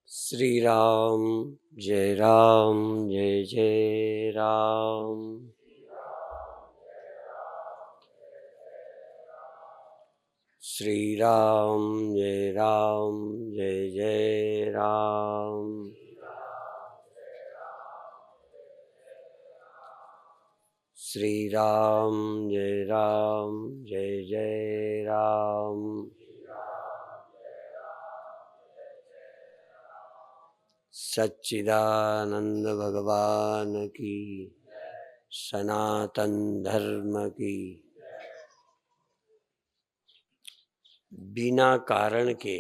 श्री राम जय जय राम। श्री राम जय जय राम। श्री राम जय जय राम। सच्चिदानंद भगवान की, सनातन धर्म की। बिना कारण के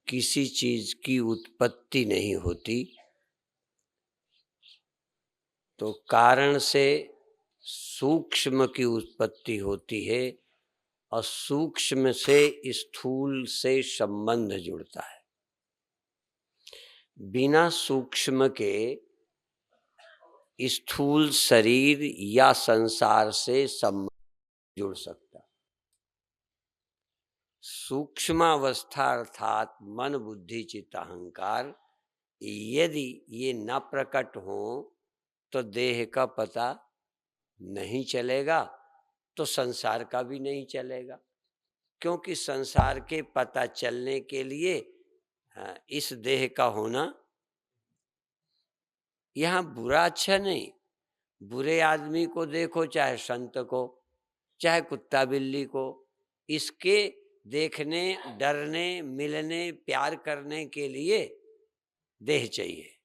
किसी चीज की उत्पत्ति नहीं होती, तो कारण से सूक्ष्म की उत्पत्ति होती है और सूक्ष्म से स्थूल से संबंध जुड़ता है। बिना सूक्ष्म के स्थूल शरीर या संसार से संबंध जुड़ सकता। सूक्ष्मावस्था अर्थात मन बुद्धि चित्त अहंकार यदि ये न प्रकट हो तो देह का पता नहीं चलेगा, तो संसार का भी नहीं चलेगा। क्योंकि संसार के पता चलने के लिए इस देह का होना, यहाँ बुरा अच्छा नहीं, बुरे आदमी को देखो, चाहे संत को, चाहे कुत्ता बिल्ली को, इसके देखने, डरने, मिलने, प्यार करने के लिए देह चाहिए।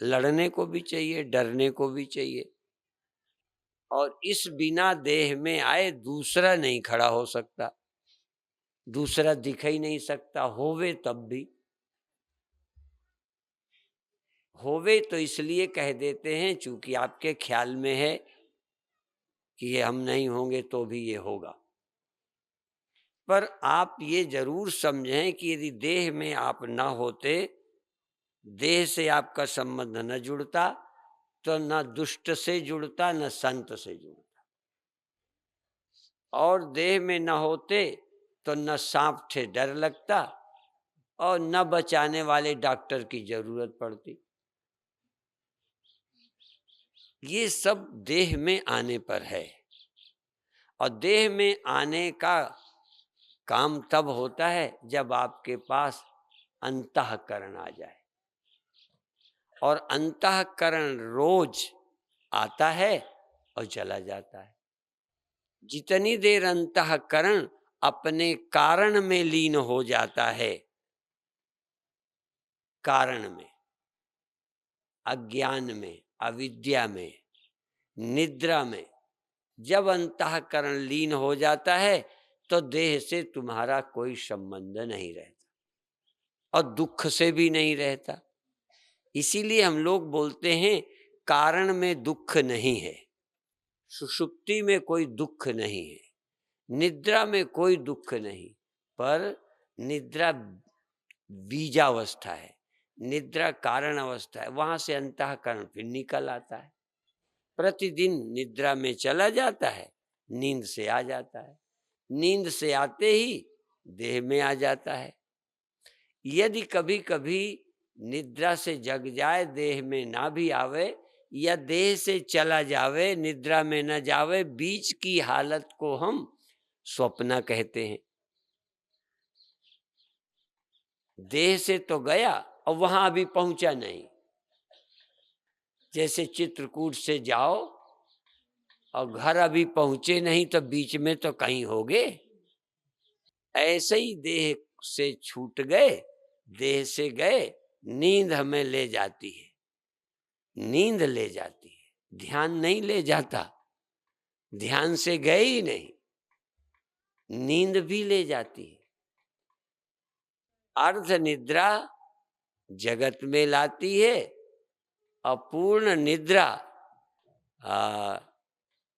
लड़ने को भी चाहिए, डरने को भी चाहिए। और इस बिना देह में आए दूसरा नहीं खड़ा हो सकता, दूसरा दिख ही नहीं सकता। होवे तब भी होवे तो इसलिए कह देते हैं चूंकि आपके ख्याल में है कि ये हम नहीं होंगे तो भी ये होगा। पर आप ये जरूर समझें कि यदि देह में आप न होते, देह से आपका संबंध न जुड़ता, तो न दुष्ट से जुड़ता न संत से जुड़ता। और देह में न होते तो न सांप से डर लगता और न बचाने वाले डॉक्टर की जरूरत पड़ती। ये सब देह में आने पर है। और देह में आने का काम तब होता है जब आपके पास अंतःकरण आ जाए। और अंतःकरण रोज आता है और चला जाता है। जितनी देर अंतःकरण अपने कारण में लीन हो जाता है, कारण में, अज्ञान में, अविद्या में, निद्रा में, जब अंतःकरण लीन हो जाता है तो देह से तुम्हारा कोई संबंध नहीं रहता और दुख से भी नहीं रहता। इसीलिए हम लोग बोलते हैं कारण में दुख नहीं है, सुषुप्ति में कोई दुख नहीं है, निद्रा में कोई दुख नहीं। पर निद्रा बीजावस्था है, निद्रा कारण अवस्था है, वहां से अंतःकरण फिर निकल आता है। प्रतिदिन निद्रा में चला जाता है, नींद से आ जाता है, नींद से आते ही देह में आ जाता है। यदि कभी कभी निद्रा से जग जाए, देह में ना भी आवे, या देह से चला जावे, निद्रा में न जावे, बीच की हालत को हम स्वप्न कहते हैं। देह से तो गया और वहां अभी पहुंचा नहीं। जैसे चित्रकूट से जाओ और घर अभी पहुंचे नहीं तो बीच में तो कहीं होगे। ऐसे ही देह से छूट गए, देह से गए, नींद हमें ले जाती है, नींद ले जाती है, ध्यान नहीं ले जाता। ध्यान से गए ही नहीं, नींद भी ले जाती है। अर्ध निद्रा जगत में लाती है, अपूर्ण निद्रा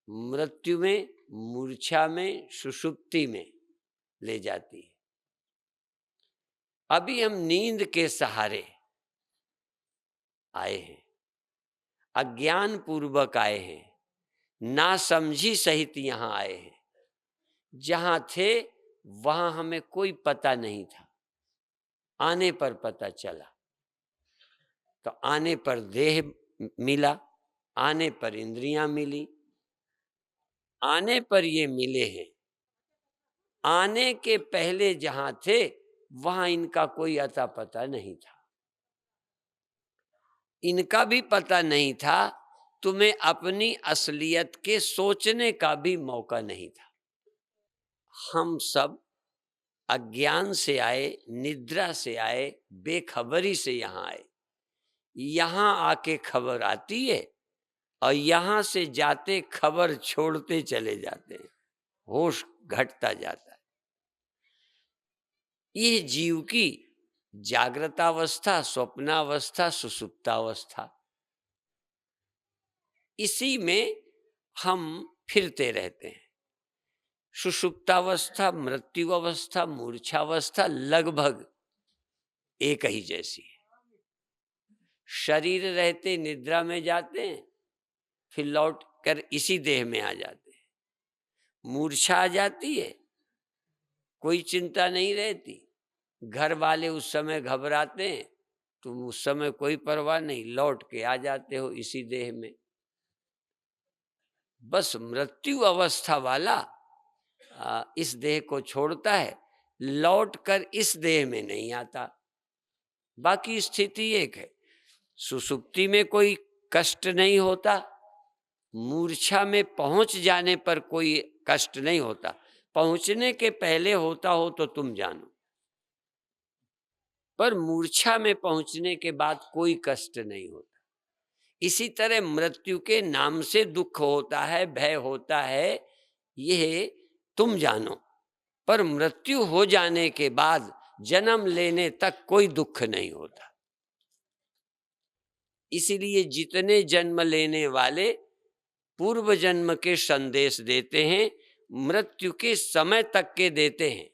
मृत्यु में, मूर्छा में, सुषुप्ति में ले जाती है। अभी हम नींद के सहारे आए हैं, अज्ञान पूर्वक आए हैं, ना समझी सहित यहां आए हैं। जहां थे वहां हमें कोई पता नहीं था, आने पर पता चला। तो आने पर देह मिला, आने पर इंद्रियां मिली, आने पर ये मिले हैं। आने के पहले जहां थे वहां इनका कोई अता पता नहीं था। इनका भी पता नहीं था, तुम्हें अपनी असलियत के सोचने का भी मौका नहीं था। हम सब अज्ञान से आए, निद्रा से आए, बेखबरी से यहाँ आए। यहाँ आके खबर आती है और यहाँ से जाते खबर छोड़ते चले जाते हैं, होश घटता जाता है। ये जीव की जागृतावस्था, स्वप्नावस्था, सुसुप्तावस्था, इसी में हम फिरते रहते हैं। सुषुप्तावस्था, मृत्यु अवस्था, मूर्छावस्था लगभग एक ही जैसी है। शरीर रहते निद्रा में जाते हैं, फिर लौट कर इसी देह में आ जाते हैं। मूर्छा आ जाती है, कोई चिंता नहीं रहती। घर वाले उस समय घबराते हैं, तुम उस समय कोई परवाह नहीं, लौट के आ जाते हो इसी देह में। बस मृत्यु अवस्था वाला इस देह को छोड़ता है, लौट कर इस देह में नहीं आता। बाकी स्थिति एक है। सुसुप्ति में कोई कष्ट नहीं होता, मूर्छा में पहुंच जाने पर कोई कष्ट नहीं होता। पहुंचने के पहले होता हो तो तुम जानो, पर मूर्छा में पहुंचने के बाद कोई कष्ट नहीं होता। इसी तरह मृत्यु के नाम से दुख होता है, भय होता है, यह तुम जानो, पर मृत्यु हो जाने के बाद जन्म लेने तक कोई दुख नहीं होता। इसीलिए जितने जन्म लेने वाले पूर्व जन्म के संदेश देते हैं, मृत्यु के समय तक के देते हैं,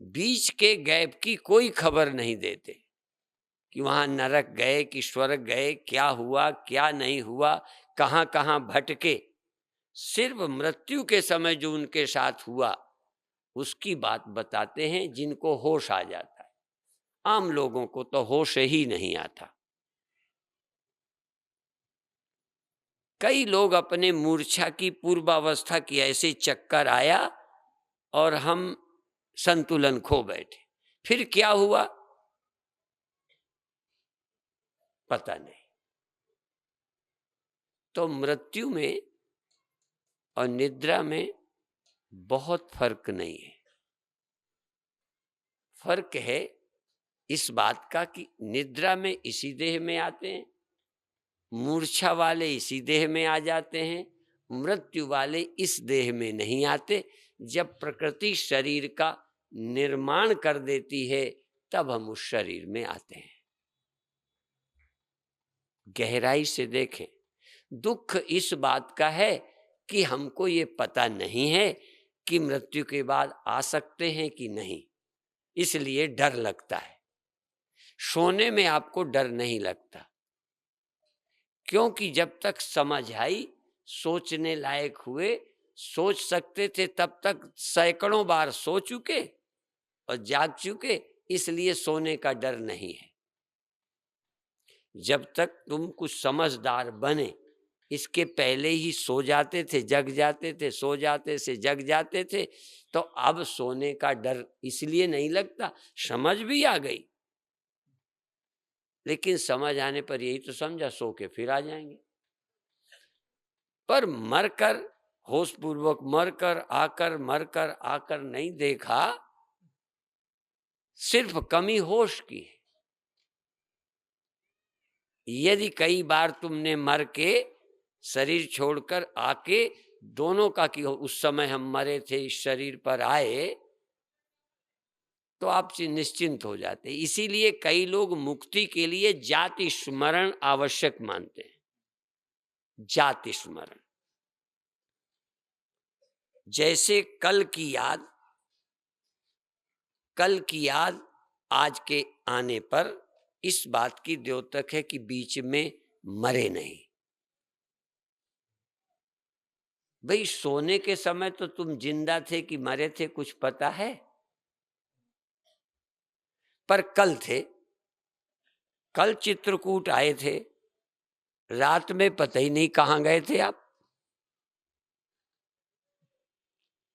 बीच के गैप की कोई खबर नहीं देते कि वहां नरक गए कि स्वर्ग गए, क्या हुआ क्या नहीं हुआ, कहां कहां भटके। सिर्फ मृत्यु के समय जो उनके साथ हुआ उसकी बात बताते हैं, जिनको होश आ जाता है। आम लोगों को तो होश ही नहीं आता। कई लोग अपने मूर्छा की पूर्वावस्था की ऐसे चक्कर आया और हम संतुलन खो बैठे, फिर क्या हुआ पता नहीं। तो मृत्यु में और निद्रा में बहुत फर्क नहीं है। फर्क है इस बात का कि निद्रा में इसी देह में आते हैं, मूर्छा वाले इसी देह में आ जाते हैं, मृत्यु वाले इस देह में नहीं आते। जब प्रकृति शरीर का निर्माण कर देती है तब हम उस शरीर में आते हैं। गहराई से देखें, दुख इस बात का है कि हमको ये पता नहीं है कि मृत्यु के बाद आ सकते हैं कि नहीं, इसलिए डर लगता है। सोने में आपको डर नहीं लगता, क्योंकि जब तक समझ आई, सोचने लायक हुए, सोच सकते थे, तब तक सैकड़ों बार सो चुके और जाग चुके, इसलिए सोने का डर नहीं है। जब तक तुम कुछ समझदार बने, इसके पहले ही सो जाते थे, जग जाते थे, सो जाते से जग जाते थे, तो अब सोने का डर इसलिए नहीं लगता। समझ भी आ गई, लेकिन समझ आने पर यही तो समझा, सो के फिर आ जाएंगे। पर मरकर, होश पूर्वक मरकर आकर, मरकर आकर नहीं देखा, सिर्फ कमी होश की है। यदि कई बार तुमने मर के शरीर छोड़कर आके दोनों का कि उस समय हम मरे थे, इस शरीर पर आए, तो आप निश्चिंत हो जाते। इसीलिए कई लोग मुक्ति के लिए जाति स्मरण आवश्यक मानते हैं। जाति स्मरण, जैसे कल की याद, कल की याद आज के आने पर इस बात की द्योतक है कि बीच में मरे नहीं। भाई सोने के समय तो तुम जिंदा थे कि मरे थे कुछ पता है? पर कल थे, कल चित्रकूट आए थे, रात में पता ही नहीं कहाँ गए थे आप।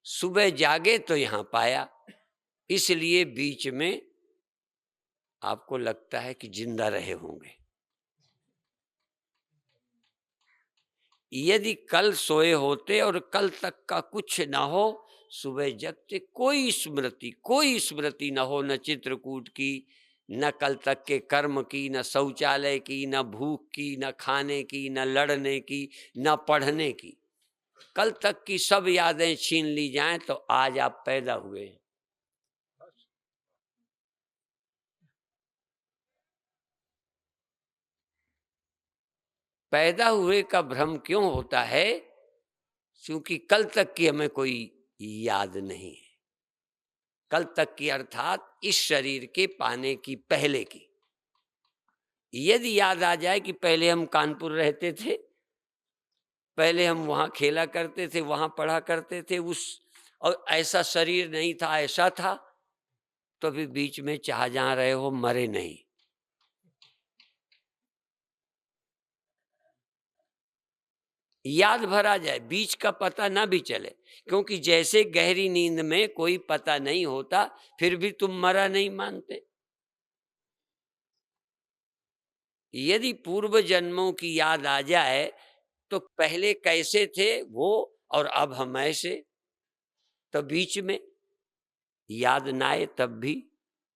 सुबह जागे तो यहां पाया, इसलिए बीच में आपको लगता है कि जिंदा रहे होंगे। यदि कल सोए होते और कल तक का कुछ ना हो, सुबह जगते कोई स्मृति न हो, न चित्रकूट की, न कल तक के कर्म की, न शौचालय की, न भूख की, न खाने की, न लड़ने की, न पढ़ने की, कल तक की सब यादें छीन ली जाएं तो आज आप पैदा हुए हैं। पैदा हुए का भ्रम क्यों होता है? क्योंकि कल तक की हमें कोई याद नहीं है। कल तक की अर्थात इस शरीर के पाने की पहले की। यदि याद आ जाए कि पहले हम कानपुर रहते थे, पहले हम वहाँ खेला करते थे, वहाँ पढ़ा करते थे, उस और ऐसा शरीर नहीं था, ऐसा था, तो फिर बीच में चाह जहाँ रहे हो मरे नहीं। याद भरा जाए, बीच का पता ना भी चले, क्योंकि जैसे गहरी नींद में कोई पता नहीं होता, फिर भी तुम मरा नहीं मानते। यदि पूर्व जन्मों की याद आ जाए तो पहले कैसे थे वो और अब हम ऐसे, तो बीच में याद ना आए तब भी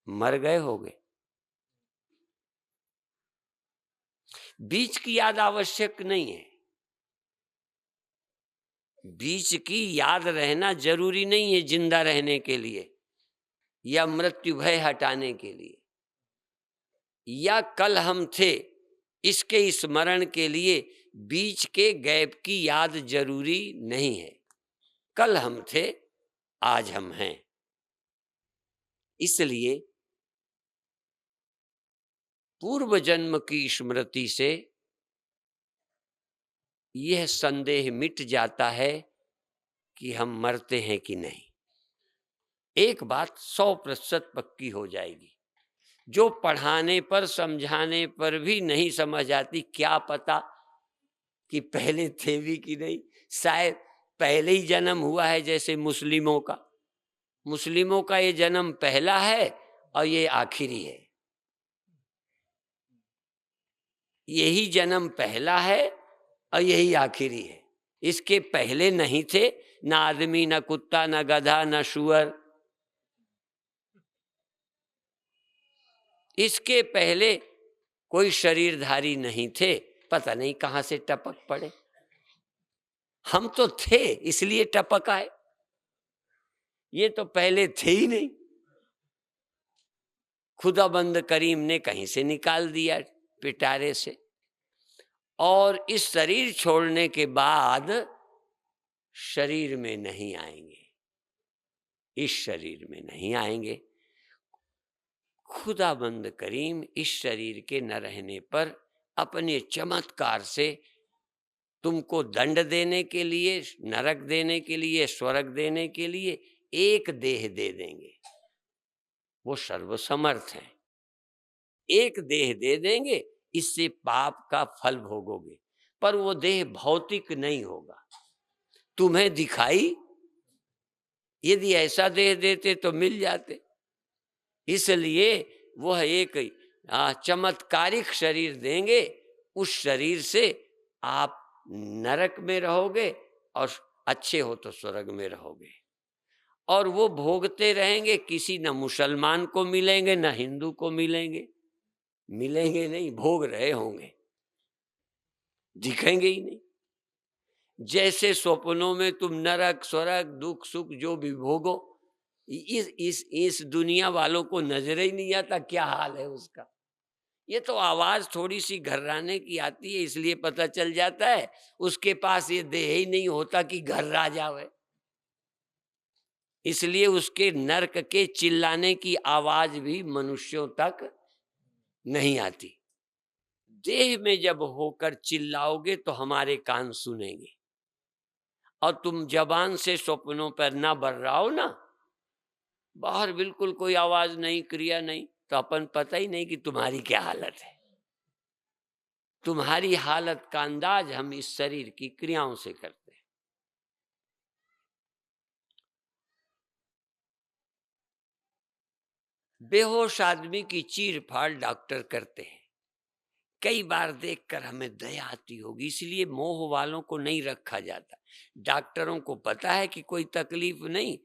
मर गए होंगे। बीच की याद आवश्यक नहीं है, बीच की याद रहना जरूरी नहीं है जिंदा रहने के लिए या मृत्यु भय हटाने के लिए, या कल हम थे इसके स्मरण के लिए बीच के गैप की याद जरूरी नहीं है। कल हम थे, आज हम हैं। इसलिए पूर्व जन्म की स्मृति से यह संदेह मिट जाता है कि हम मरते हैं कि नहीं। एक बात 100% पक्की हो जाएगी, जो पढ़ाने पर समझाने पर भी नहीं समझ आती, क्या पता कि पहले थे भी कि नहीं, शायद पहले ही जन्म हुआ है। जैसे मुस्लिमों का ये जन्म पहला है और ये आखिरी है। यही जन्म पहला है और यही आखिरी है। इसके पहले नहीं थे, ना आदमी, ना कुत्ता, ना गधा, ना शुअर। इसके पहले कोई शरीरधारी नहीं थे, पता नहीं कहां से टपक पड़े। हम तो थे इसलिए टपक आए, ये तो पहले थे ही नहीं। खुदाबंद करीम ने कहीं से निकाल दिया पिटारे से। और इस शरीर छोड़ने के बाद शरीर में नहीं आएंगे, इस शरीर में नहीं आएंगे। खुदाबंद करीम इस शरीर के न रहने पर अपने चमत्कार से तुमको दंड देने के लिए, नरक देने के लिए, स्वर्ग देने के लिए एक देह दे देंगे। वो सर्वसमर्थ है, एक देह दे देंगे, इससे पाप का फल भोगोगे। पर वो देह भौतिक नहीं होगा। तुम्हें दिखाई, यदि ऐसा देह देते तो मिल जाते। इसलिए वह एक चमत्कारिक शरीर देंगे। उस शरीर से आप नरक में रहोगे और अच्छे हो तो स्वर्ग में रहोगे। और वो भोगते रहेंगे, किसी न मुसलमान को मिलेंगे न हिंदू को मिलेंगे, मिलेंगे नहीं, भोग रहे होंगे, दिखेंगे ही नहीं। जैसे स्वप्नों में तुम नरक स्वर्ग दुख सुख जो भी भोगो, इस दुनिया वालों को नजर ही नहीं आता क्या हाल है उसका। ये तो आवाज थोड़ी सी घर्राने की आती है, इसलिए पता चल जाता है उसके पास ये देह ही नहीं होता कि घर्रा जावे। इसलिए उसके नरक के चिल्लाने की आवाज भी मनुष्यों तक नहीं आती। देह में जब होकर चिल्लाओगे तो हमारे कान सुनेंगे। और तुम जबान से स्वप्नों पर ना बर्राओ ना, बाहर बिल्कुल कोई आवाज नहीं, क्रिया नहीं, तो अपन पता ही नहीं कि तुम्हारी क्या हालत है। तुम्हारी हालत का अंदाज हम इस शरीर की क्रियाओं से करते हैं। बेहोश आदमी की चीर फाड़ डॉक्टर करते हैं। कई बार देखकर हमें दया आती होगी, इसलिए मोह वालों को नहीं रखा जाता। डॉक्टरों को पता है कि कोई तकलीफ नहीं,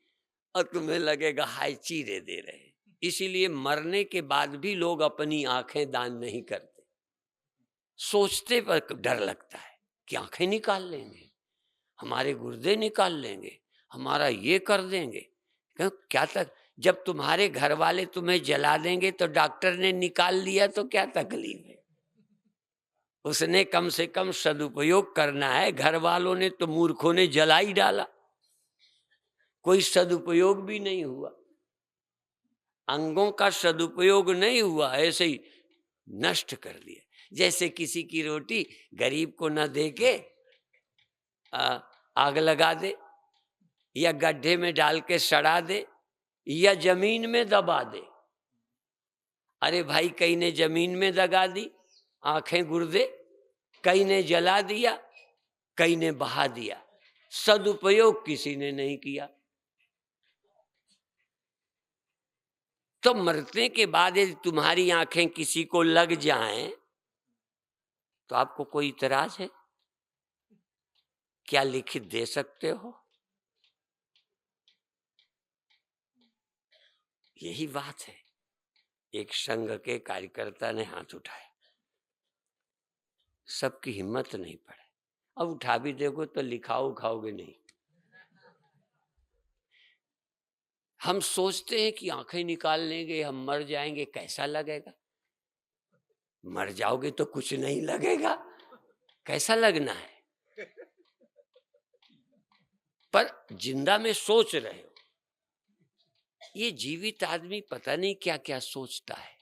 और तुम्हें लगेगा हाय चीरे दे रहे हैं। इसीलिए मरने के बाद भी लोग अपनी आंखें दान नहीं करते। सोचते पर डर लगता है कि आंखें निकाल लेंगे, हमारे गुर्दे निकाल लेंगे, हमारा ये कर देंगे। क्या तक जब तुम्हारे घर वाले तुम्हें जला देंगे तो डॉक्टर ने निकाल लिया तो क्या तकलीफ है? उसने कम से कम सदुपयोग करना है। घर वालों ने तो मूर्खों ने जला ही डाला, कोई सदुपयोग भी नहीं हुआ, अंगों का सदुपयोग नहीं हुआ, ऐसे ही नष्ट कर दिया। जैसे किसी की रोटी गरीब को न दे के आग लगा दे, या गड्ढे में डाल के सड़ा दे, या जमीन में दबा दे। अरे भाई, कई ने जमीन में दगा दी आंखें गुर्दे, कई ने जला दिया, कई ने बहा दिया, सदुपयोग किसी ने नहीं किया। तो मरने के बाद यदि तुम्हारी आंखें किसी को लग जाएं तो आपको कोई इतराज है? क्या लिखित दे सकते हो? यही बात है। एक संघ के कार्यकर्ता ने हाथ उठाया, सबकी हिम्मत नहीं पड़े। अब उठा भी देखो तो लिखाओ खाओगे नहीं। हम सोचते हैं कि आंखें निकाल लेंगे, हम मर जाएंगे, कैसा लगेगा? मर जाओगे तो कुछ नहीं लगेगा, कैसा लगना है? पर जिंदा में सोच रहे हो। ये जीवित आदमी पता नहीं क्या क्या सोचता है,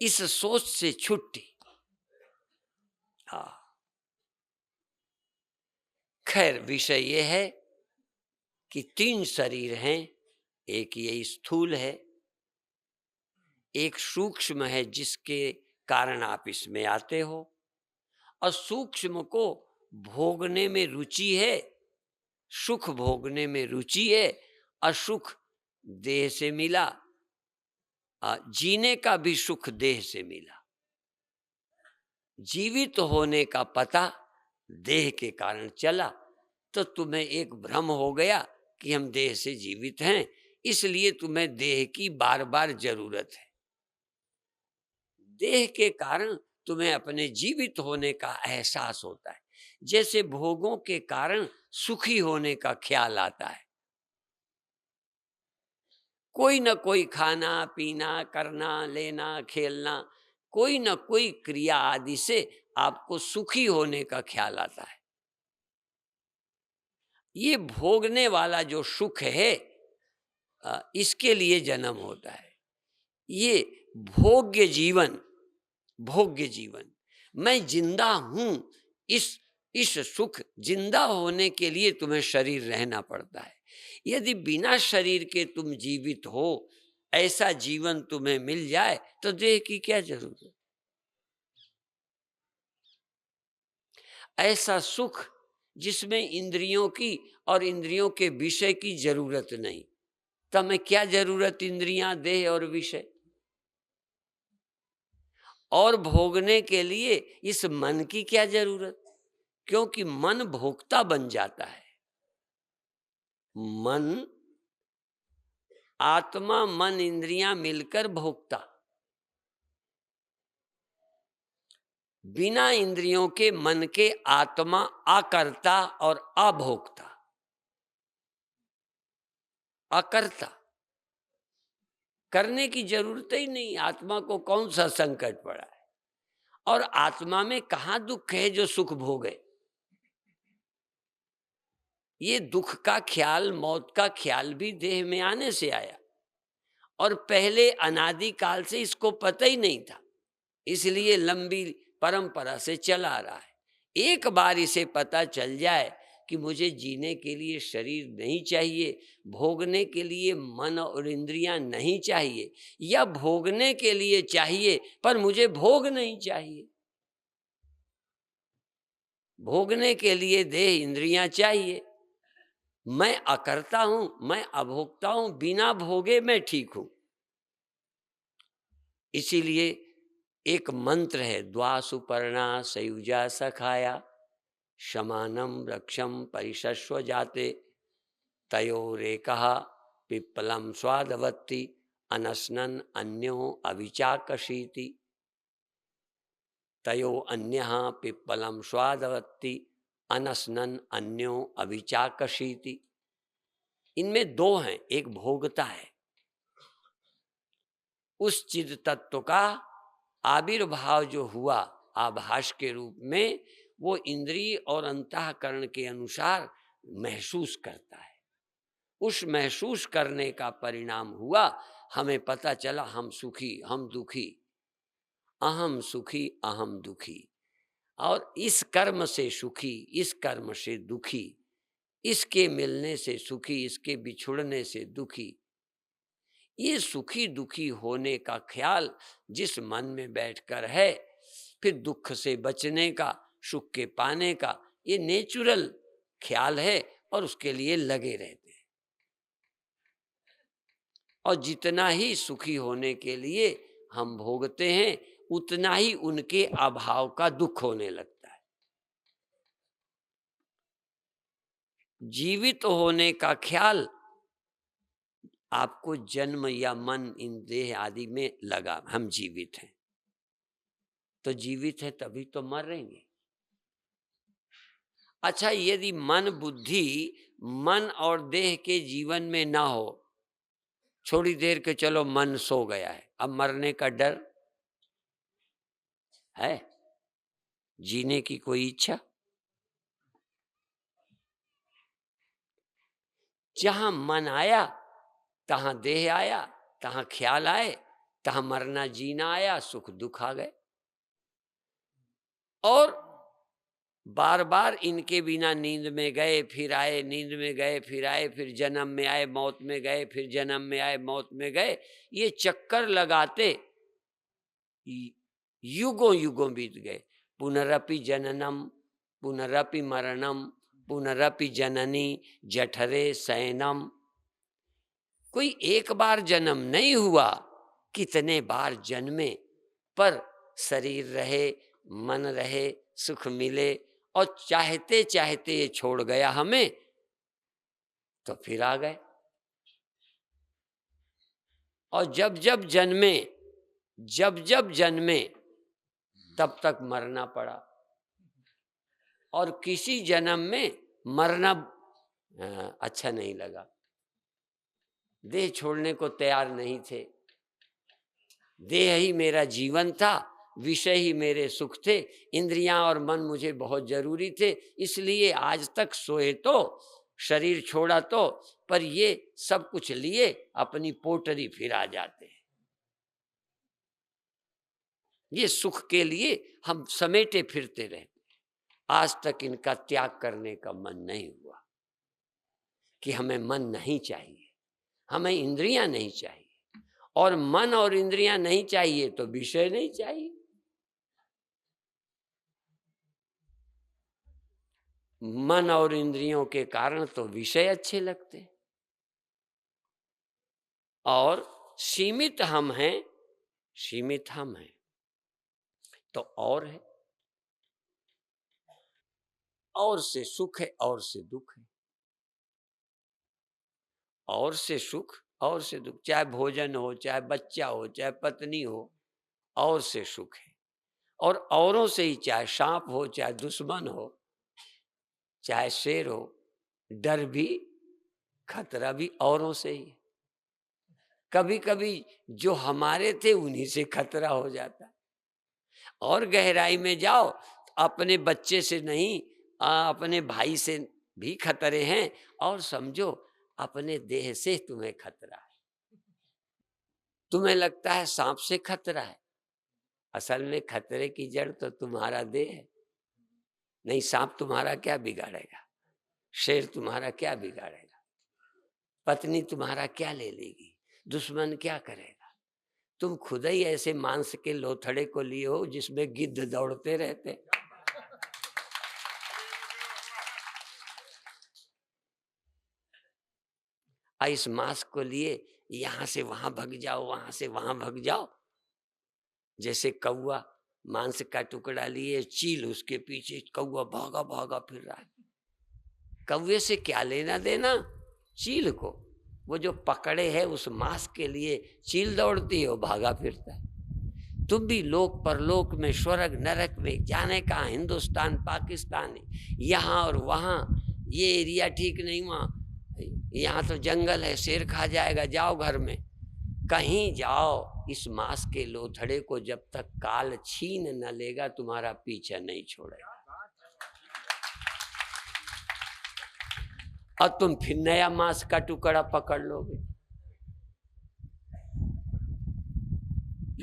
इस सोच से छुट्टी। हाँ, खैर विषय ये है कि 3 शरीर हैं। एक ये स्थूल है, एक सूक्ष्म है जिसके कारण आप इसमें आते हो, और सूक्ष्म को भोगने में रुचि है, सुख भोगने में रुचि है, असुख देह से मिला, जीने का भी सुख देह से मिला। जीवित होने का पता देह के कारण चला, तो तुम्हें एक भ्रम हो गया कि हम देह से जीवित हैं, इसलिए तुम्हें देह की बार बार जरूरत है। देह के कारण तुम्हें अपने जीवित होने का एहसास होता है, जैसे भोगों के कारण सुखी होने का ख्याल आता है। कोई न कोई खाना पीना, करना लेना, खेलना, कोई न कोई क्रिया आदि से आपको सुखी होने का ख्याल आता है। ये भोगने वाला जो सुख है, इसके लिए जन्म होता है। ये भोग्य जीवन, भोग्य जीवन, मैं जिंदा हूं, इस सुख जिंदा होने के लिए तुम्हें शरीर रहना पड़ता है। यदि बिना शरीर के तुम जीवित हो, ऐसा जीवन तुम्हें मिल जाए तो देह की क्या जरूरत? ऐसा सुख जिसमें इंद्रियों की और इंद्रियों के विषय की जरूरत नहीं, तो हमें क्या जरूरत इंद्रियां, देह और विषय? और भोगने के लिए इस मन की क्या जरूरत? क्योंकि मन भोक्ता बन जाता है। मन, आत्मा मन इंद्रियां मिलकर भोक्ता। बिना इंद्रियों के मन के आत्मा अकर्ता और अभोक्ता। अकर्ता, करने की जरूरत ही नहीं, आत्मा को कौन सा संकट पड़ा है? और आत्मा में कहाँ दुख है जो सुख भोगे? ये दुख का ख्याल, मौत का ख्याल भी देह में आने से आया, और पहले अनादि काल से इसको पता ही नहीं था, इसलिए लंबी परंपरा से चला आ रहा है। एक बार इसे पता चल जाए कि मुझे जीने के लिए शरीर नहीं चाहिए, भोगने के लिए मन और इंद्रियां नहीं चाहिए, या भोगने के लिए चाहिए पर मुझे भोग नहीं चाहिए। भोगने के लिए देह इंद्रियां चाहिए, मैं अकर्ता हूं, मैं अभोक्ता हूं, बिना भोगे मैं ठीक हूं। इसीलिए एक मंत्र है, द्वा सुपर्णा सयुजा सखाया शमानम रक्षम परिशस्व जाते तयोरेकः पिप्पलम स्वादवत्ति अनस्नन अन्यो अविचाकशीति। तयो अन्यः पिप्पलम स्वादवत्ति अनस्नन अन्यो अविचाकशीति। इनमें दो हैं, एक भोगता है। उस चिद तत्व का आविर्भाव जो हुआ आभास के रूप में, वो इंद्रिय और अंतःकरण के अनुसार महसूस करता है। उस महसूस करने का परिणाम हुआ, हमें पता चला हम सुखी हम दुखी, अहम सुखी अहम दुखी, और इस कर्म से सुखी इस कर्म से दुखी, इसके मिलने से सुखी इसके बिछुड़ने से दुखी। ये सुखी दुखी होने का ख्याल जिस मन में बैठकर है, फिर दुख से बचने का, सुख के पाने का, ये नेचुरल ख्याल है और उसके लिए लगे रहते हैं। और जितना ही सुखी होने के लिए हम भोगते हैं, उतना ही उनके अभाव का दुख होने लगता है। जीवित होने का ख्याल आपको जन्म या मन इन देह आदि में लगा, हम जीवित हैं, तो जीवित है तभी तो मरेंगे। अच्छा, यदि मन बुद्धि मन और देह के जीवन में ना हो, थोड़ी देर के चलो मन सो गया है, अब मरने का डर है, जीने की कोई इच्छा? जहां मन आया तहां देह आया, तहां ख्याल आए, तहां मरना जीना आया, सुख दुख आ गए। और बार बार इनके बिना नींद में गए फिर आए, नींद में गए फिर आए, फिर जन्म में आए मौत में गए, फिर जन्म में आए मौत में गए, ये चक्कर लगाते युगों युगों बीत गए। पुनरपि जननम पुनरपि मरणम पुनरपि जननी जठरे शयनम। कोई एक बार जन्म नहीं हुआ, कितने बार जन्मे, पर शरीर रहे, मन रहे, सुख मिले, और चाहते चाहते ये छोड़ गया हमें, तो फिर आ गए। और जब जब जन्मे, जब जब जन्मे, तब तक मरना पड़ा, और किसी जन्म में मरना अच्छा नहीं लगा, देह छोड़ने को तैयार नहीं थे। देह ही मेरा जीवन था, विषय ही मेरे सुख थे, इंद्रियां और मन मुझे बहुत जरूरी थे, इसलिए आज तक सोए तो, शरीर छोड़ा तो, पर ये सब कुछ लिए अपनी पोटरी फिर आ जाते हैं। ये सुख के लिए हम समेटे फिरते रहते, आज तक इनका त्याग करने का मन नहीं हुआ कि हमें मन नहीं चाहिए, हमें इंद्रियां नहीं चाहिए, और मन और इंद्रियां नहीं चाहिए तो विषय नहीं चाहिए। मन और इंद्रियों के कारण तो विषय अच्छे लगते, और सीमित हम हैं, सीमित हम हैं तो और है, और से सुख है और से दुख है, और से सुख और से दुख, चाहे भोजन हो, चाहे बच्चा हो, चाहे पत्नी हो, और से सुख है। और औरों से ही, चाहे सांप हो, चाहे दुश्मन हो, चाहे शेर हो, डर भी, खतरा भी औरों से ही। कभी कभी जो हमारे थे उन्हीं से खतरा हो जाता है। और गहराई में जाओ, अपने बच्चे से नहीं, अपने भाई से भी खतरे हैं, और समझो अपने देह से तुम्हें खतरा है। तुम्हें लगता है सांप से खतरा है, असल में खतरे की जड़ तो तुम्हारा देह है। नहीं, सांप तुम्हारा क्या बिगाड़ेगा? शेर तुम्हारा क्या बिगाड़ेगा, पत्नी तुम्हारा क्या ले लेगी, दुश्मन क्या करेगा। तुम खुद ही ऐसे मांस के लोथड़े को लिए हो जिसमें गिद्ध दौड़ते रहते। इस मांस को लिए यहां से वहां भग जाओ, वहां से वहां भग जाओ। जैसे कौआ मांस का टुकड़ा लिए, चील उसके पीछे, कौआ भागा भागा फिर रहा है। कौवे से क्या लेना देना चील को, वो जो पकड़े है उस मांस के लिए चील दौड़ती है, वो भागा फिरता है। तुम भी लोक परलोक में, स्वर्ग नरक में जाने का, हिंदुस्तान पाकिस्तान, यहाँ और वहाँ, ये एरिया ठीक नहीं, वहाँ यहाँ तो जंगल है, शेर खा जाएगा, जाओ घर में, कहीं जाओ। इस मांस के लोथड़े को जब तक काल छीन न लेगा तुम्हारा पीछा नहीं छोड़ेगा। और तुम फिर नया मांस का टुकड़ा पकड़ लोगे।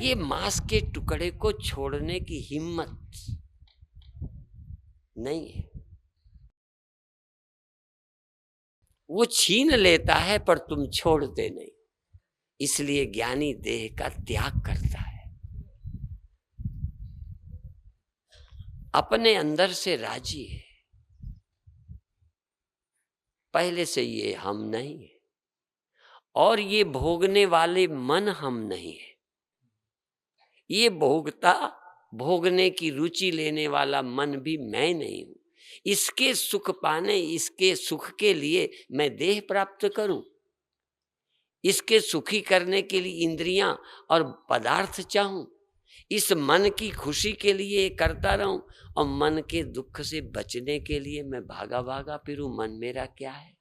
ये मांस के टुकड़े को छोड़ने की हिम्मत नहीं है। वो छीन लेता है पर तुम छोड़ते नहीं। इसलिए ज्ञानी देह का त्याग करता है, अपने अंदर से राजी है, पहले से ये हम नहीं है, और ये भोगने वाले मन हम नहीं है। ये भोगता, भोगने की रुचि लेने वाला मन भी मैं नहीं हूं। इसके सुख पाने, इसके सुख के लिए मैं देह प्राप्त करूं, इसके सुखी करने के लिए इंद्रियां और पदार्थ चाहूं, इस मन की खुशी के लिए करता रहूं, और मन के दुख से बचने के लिए मैं भागा भागा फिरूं। मन मेरा क्या है?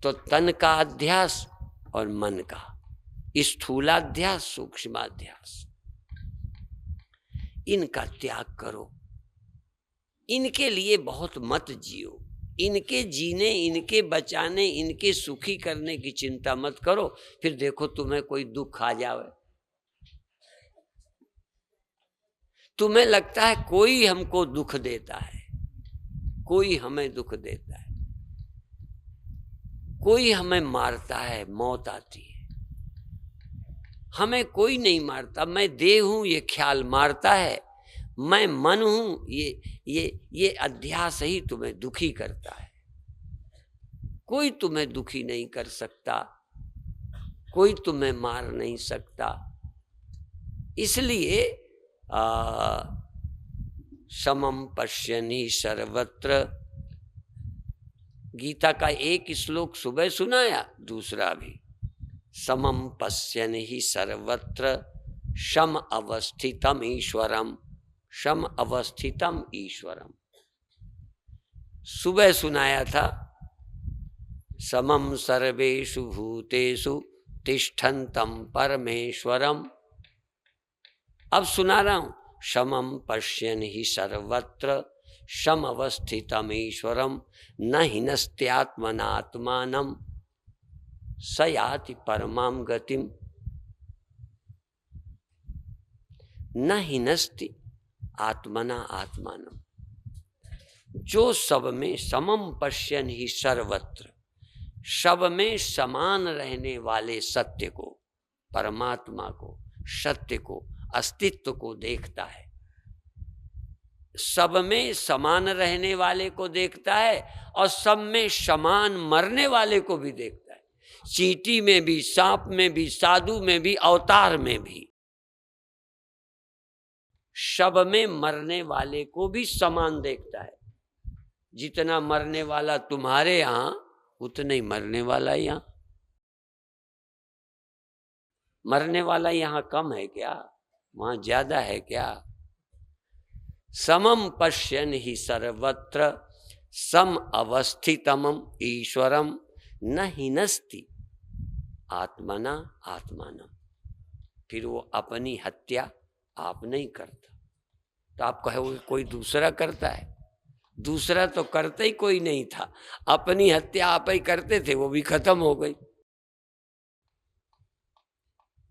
तो तन का अध्यास और मन का, स्थूलाध्यास सूक्ष्माध्यास, इनका त्याग करो। इनके लिए बहुत मत जियो, इनके जीने, इनके बचाने, इनके सुखी करने की चिंता मत करो। फिर देखो तुम्हें कोई दुख आ जावे, तुम्हें लगता है कोई हमको दुख देता है, कोई हमें दुख देता है, कोई हमें मारता है, मौत आती है। हमें कोई नहीं मारता। मैं देह हूं ये ख्याल मारता है, मैं मन हूं ये अध्यास ही तुम्हें दुखी करता है। कोई तुम्हें दुखी नहीं कर सकता, कोई तुम्हें मार नहीं सकता। इसलिए समम पश्यन्हि सर्वत्र, गीता का एक श्लोक सुबह सुनाया, दूसरा भी, समम पश्यन्हि सर्वत्र सम अवस्थितम ईश्वरम, सम अवस्थितम ईश्वरम। सुबह सुनाया था समम सर्वेषु भूतेषु तिष्ठन्तं परमेश्वरम। अब सुना रहा हूं समम पश्यन्हि सर्वत्र सम अवस्थितम ईश्वरम न हिनस्त्यात्मनात्मानं स याति परमां गतिम। न हिनस्ति आत्मना आत्मानम, जो सब में समम पश्यन्हि सर्वत्र, सब में समान रहने वाले सत्य को, परमात्मा को, सत्य को, अस्तित्व को देखता है, सब में समान रहने वाले को देखता है, और सब में समान मरने वाले को भी देखता है। चींटी में भी, सांप में भी, साधु में भी, अवतार में भी, सब में मरने वाले को भी समान देखता है। जितना मरने वाला तुम्हारे यहां, उतना ही मरने वाला यहां। मरने वाला यहां कम है क्या? वहां ज्यादा है क्या? समम पश्यन्हि सर्वत्र सम अवस्थितम ईश्वरम न हिनस्ति आत्मना आत्मानम। फिर वो अपनी हत्या आप नहीं करता। तो आप कहोगे कोई दूसरा करता है, दूसरा तो करता ही कोई नहीं था। अपनी हत्या आप ही करते थे, वो भी खत्म हो गई।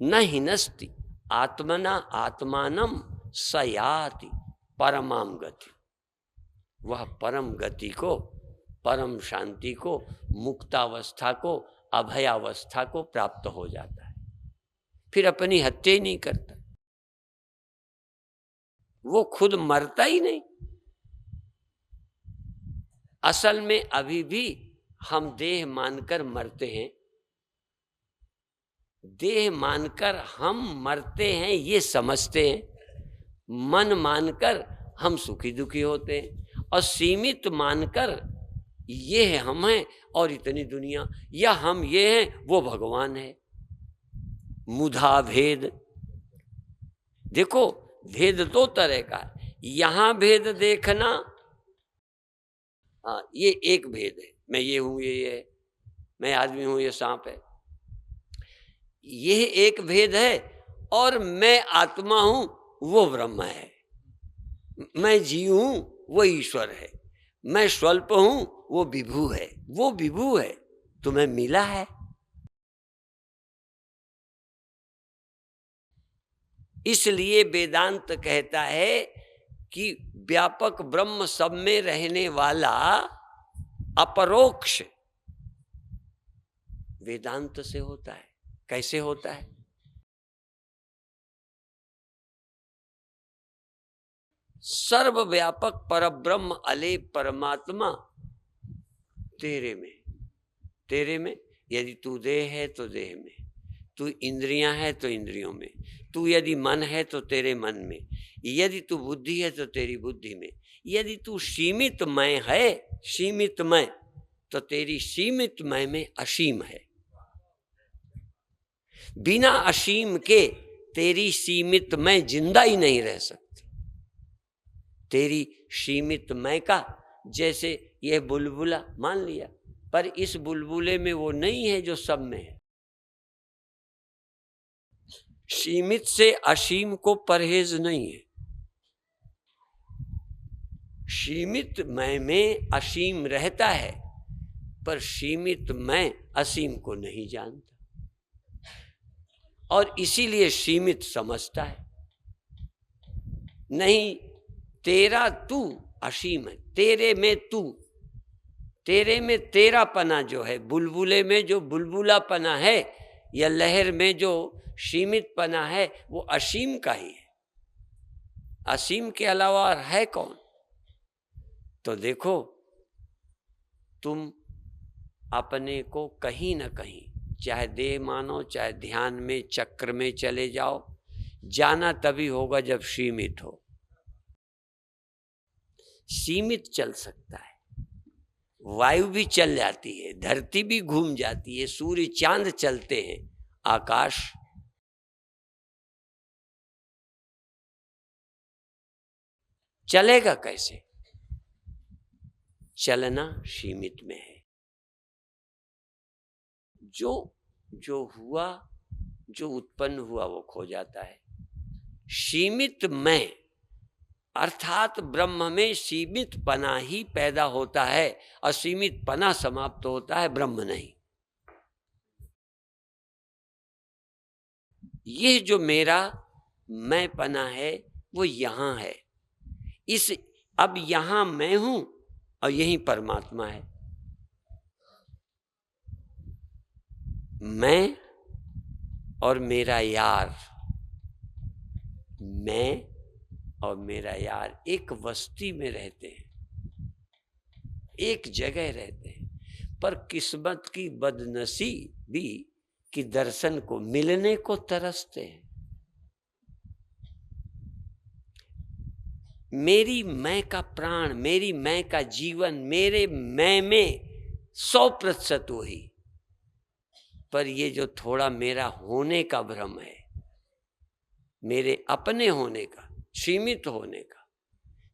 न हिनस्ति आत्मना आत्मानम स याति परमां गति। वह परम गति को, परम शांति को, मुक्तावस्था को, अभयावस्था को प्राप्त हो जाता है। फिर अपनी हत्या ही नहीं करता, वो खुद मरता ही नहीं। असल में अभी भी हम देह मानकर मरते हैं, देह मानकर हम मरते हैं ये समझते हैं, मन मानकर हम सुखी दुखी होते हैं, और सीमित मानकर ये है हम हैं और इतनी दुनिया, या हम ये हैं वो भगवान है। मुधा भेद, देखो भेद दो तरह का है। यहां भेद देखना, हाँ ये एक भेद है, मैं ये हूं ये है, मैं आदमी हूं ये सांप है, यह एक भेद है। और मैं आत्मा हूं वो ब्रह्म है, मैं जीव हूं वो ईश्वर है, मैं स्वल्प हूं वो विभु है, वो विभु है, तुम्हें मिला है। इसलिए वेदांत कहता है कि व्यापक ब्रह्म सब में रहने वाला अपरोक्ष वेदांत से होता है। कैसे होता है? सर्वव्यापक परब्रह्म अलेप परमात्मा तेरे में, तेरे में। यदि तू देह है तो देह में, तू इंद्रियां है तो इंद्रियों में, तू यदि मन है तो तेरे मन में, यदि तू बुद्धि है तो तेरी बुद्धि में, यदि तू सीमित मय है, सीमित मय, तो तेरी सीमित मय में असीम है। बिना असीम के तेरी सीमित मय जिंदा ही नहीं रह सकती। तेरी सीमित मय का, जैसे यह बुलबुला मान लिया, पर इस बुलबुले में वो नहीं है जो सब में है। सीमित से असीम को परहेज नहीं है। सीमित मय में असीम रहता है, पर सीमित मय असीम को नहीं जानता, और इसीलिए सीमित समझता है। नहीं, तेरा तू असीम है, तेरे में तू, तेरे में तेरा पना जो है, बुलबुले में जो बुलबुला पना है या लहर में जो सीमित पना है, वो असीम का ही है। असीम के अलावा है कौन? तो देखो, तुम अपने को कहीं ना कहीं, चाहे देह मानो चाहे ध्यान में चक्र में चले जाओ, जाना तभी होगा जब सीमित हो। सीमित चल सकता है, वायु भी चल जाती है, धरती भी घूम जाती है, सूर्य चांद चलते हैं, आकाश चलेगा कैसे? चलना सीमित में है। जो हुआ, जो उत्पन्न हुआ वो खो जाता है। सीमित में अर्थात ब्रह्म में सीमित पना ही पैदा होता है, असीमित पना समाप्त होता है, ब्रह्म नहीं। ये जो मेरा मैं पना है वो यहां है, इस अब यहां मैं हूं और यही परमात्मा है। मैं और मेरा यार, मैं और मेरा यार एक बस्ती में रहते हैं, एक जगह रहते हैं, पर किस्मत की बदनसीबी कि दर्शन को, मिलने को तरसते हैं। मेरी मैं का प्राण, मेरी मैं का जीवन, मेरे मैं में 100% वही, पर ये जो थोड़ा मेरा होने का भ्रम है, मेरे अपने होने का, सीमित होने का,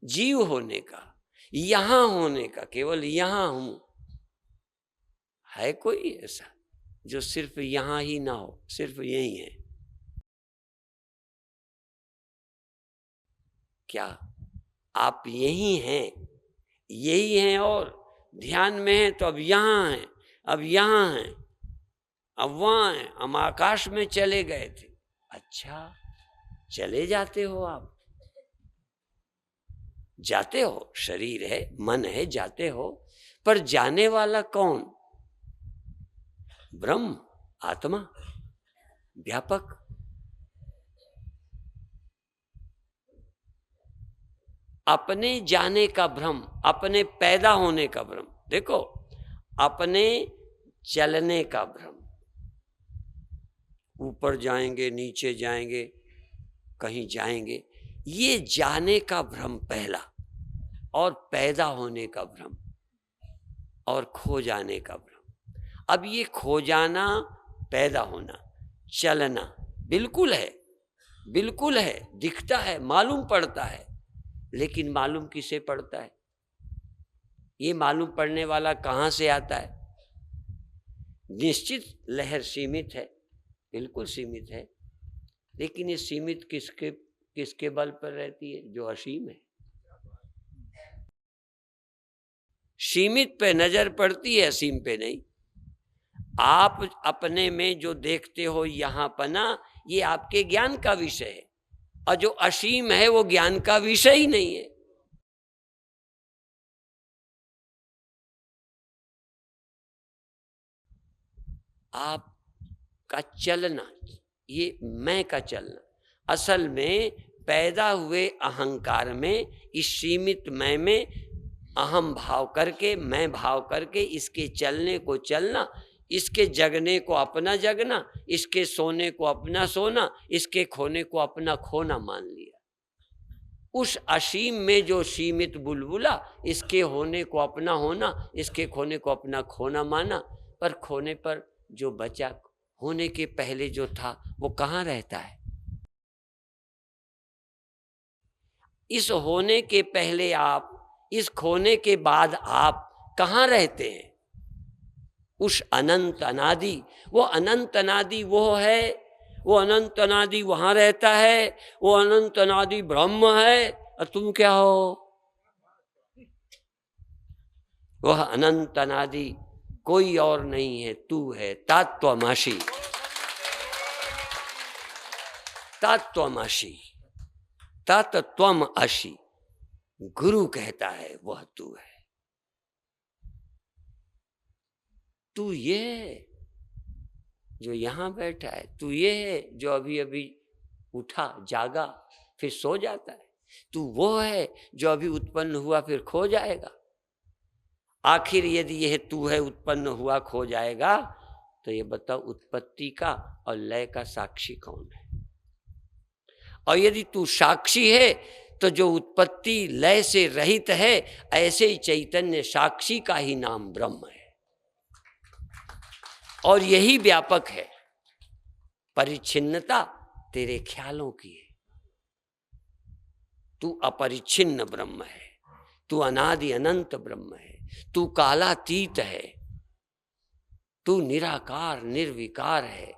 जीव होने का, यहां होने का, केवल यहां हूं, है कोई ऐसा जो सिर्फ यहां ही ना हो, सिर्फ यही है? क्या आप यही हैं, यही हैं, और ध्यान में हैं तो अब यहां हैं, अब यहां हैं, अब वहां हैं, हम आकाश में चले गए थे। अच्छा, चले जाते हो आप, जाते हो, शरीर है, मन है, जाते हो, पर जाने वाला कौन? ब्रह्म, आत्मा, व्यापक। अपने जाने का भ्रम, अपने पैदा होने का भ्रम, देखो, अपने चलने का भ्रम, ऊपर जाएंगे, नीचे जाएंगे, कहीं जाएंगे, ये जाने का भ्रम पहला, और पैदा होने का भ्रम, और खो जाने का भ्रम। अब ये खो जाना, पैदा होना, चलना बिल्कुल है, बिल्कुल है, दिखता है, मालूम पड़ता है, लेकिन मालूम किसे पड़ता है? ये मालूम पड़ने वाला कहाँ से आता है? निश्चित लहर सीमित है, बिल्कुल सीमित है, लेकिन ये सीमित किसके बल पर रहती है? जो असीम है। सीमित पे नजर पड़ती है, असीम पे नहीं। आप अपने में जो देखते हो यहाँ पना, ये आपके ज्ञान का विषय है, और जो असीम है वो ज्ञान का विषय ही नहीं है। आपका चलना, ये मैं का चलना, असल में पैदा हुए अहंकार में, इस सीमित मैं में अहम भाव करके, मैं भाव करके, इसके चलने को चलना, इसके जगने को अपना जगना, इसके सोने को अपना सोना, इसके खोने को अपना खोना मान लिया। उस असीम में जो सीमित बुलबुला, इसके होने को अपना होना, इसके खोने को अपना खोना माना, पर खोने पर जो बचा, होने के पहले जो था, वो कहाँ रहता है? इस होने के पहले आप, इस खोने के बाद आप कहाँ रहते हैं? उस अनंत अनादि, वो अनंत अनादि वो है, वो अनंत अनादि वहाँ रहता है, वो अनंत अनादि ब्रह्म है, और तुम क्या हो? वह अनंत अनादि कोई और नहीं है, तू है। तत्त्वमसि, तत्त्वमसि, तत्त्वम असि, गुरु कहता है वह तू है। तू ये है जो यहां बैठा है, तू ये है जो अभी अभी उठा, जागा, फिर सो जाता है, तू वो है जो अभी उत्पन्न हुआ फिर खो जाएगा। आखिर यदि यह तू है उत्पन्न हुआ खो जाएगा, तो ये बताओ उत्पत्ति का और लय का साक्षी कौन है? और यदि तू साक्षी है, तो जो उत्पत्ति लय से रहित है, ऐसे ही चैतन्य साक्षी का ही नाम ब्रह्म है, और यही व्यापक है। परिच्छिन्नता तेरे ख्यालों की है, तू अपरिच्छिन्न ब्रह्म है, तू अनादि अनंत ब्रह्म है, तू कालातीत है, तू निराकार निर्विकार है।